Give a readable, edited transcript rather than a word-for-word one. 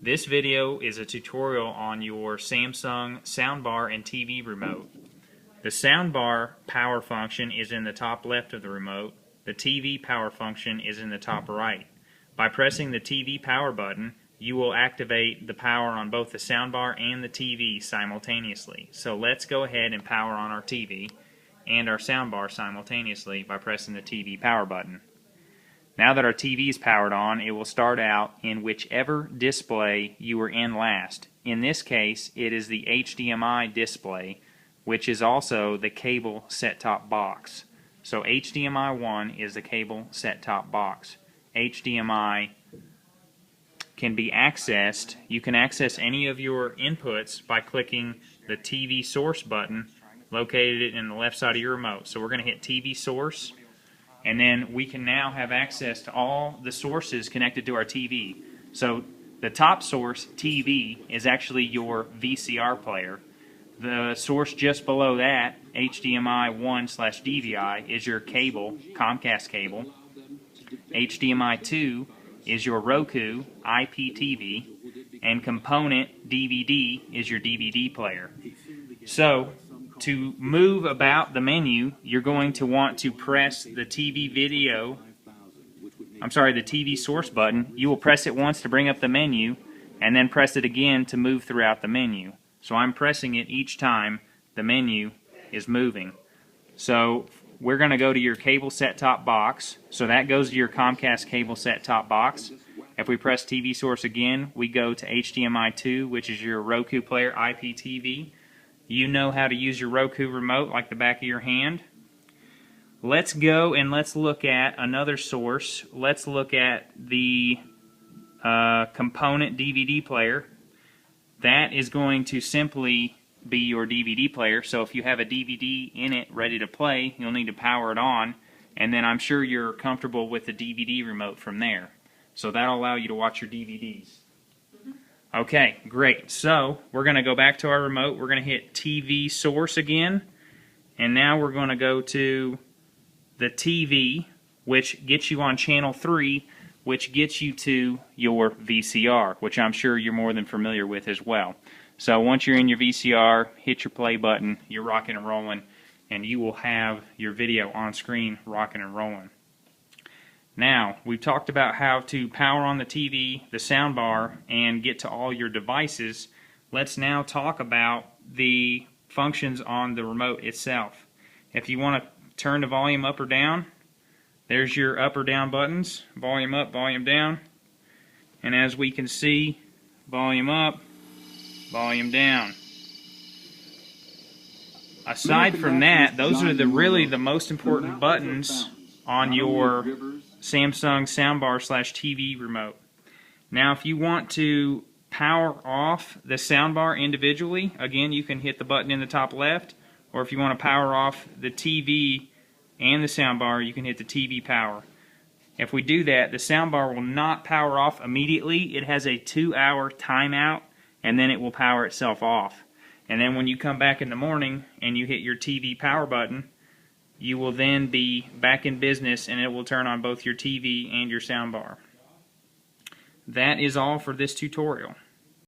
This video is a tutorial on your Samsung Soundbar and TV remote. The soundbar power function is in the top left of the remote. The TV power function is in the top right. By pressing the TV power button, you will activate the power on both the soundbar and the TV simultaneously. So let's go ahead and power on our TV and our soundbar simultaneously by pressing the TV power button. Now that our TV is powered on, it will start out in whichever display you were in last. In this case, it is the HDMI display, which is also the cable set-top box. So HDMI 1 is the cable set-top box. HDMI can be accessed. You can access any of your inputs by clicking the TV source button located in the left side of your remote. So we're going to hit TV source, and then we can now have access to all the sources connected to our TV. So the top source, TV, is actually your VCR player. The source just below that, HDMI 1/DVI, is your cable, Comcast cable. HDMI 2 is your Roku IPTV, and component DVD is your DVD player. So to move about the menu, you're going to want to press the TV source button. You will press it once to bring up the menu, and then press it again to move throughout the menu. So I'm pressing it each time the menu is moving. So we're going to go to your cable set-top box. So that goes to your Comcast cable set-top box. If we press TV source again, we go to HDMI 2, which is your Roku player IPTV. You know how to use your Roku remote like the back of your hand. Let's go and let's look at another source. Let's look at the component DVD player. That is going to simply be your DVD player. So if you have a DVD in it ready to play, you'll need to power it on, and then I'm sure you're comfortable with the DVD remote from there. So that'll allow you to watch your DVDs. Okay, great. So we're going to go back to our remote. We're going to hit TV source again, and now we're going to go to the TV, which gets you on channel 3, which gets you to your VCR, which I'm sure you're more than familiar with as well. So once you're in your VCR, hit your play button, you're rocking and rolling, and you will have your video on screen rocking and rolling. Now, we've talked about how to power on the TV, the soundbar, and get to all your devices. Let's now talk about the functions on the remote itself. If you want to turn the volume up or down, there's your up or down buttons, volume up, volume down. And as we can see, volume up, volume down. Aside from that, those are really the most important buttons on your Samsung Soundbar/TV remote. Now, if you want to power off the soundbar individually, again, you can hit the button in the top left, or if you want to power off the TV and the soundbar, you can hit the TV power. If we do that, the soundbar will not power off immediately. It has a 2-hour timeout, and then it will power itself off. And then when you come back in the morning and you hit your TV power button, you will then be back in business, and it will turn on both your TV and your soundbar. That is all for this tutorial.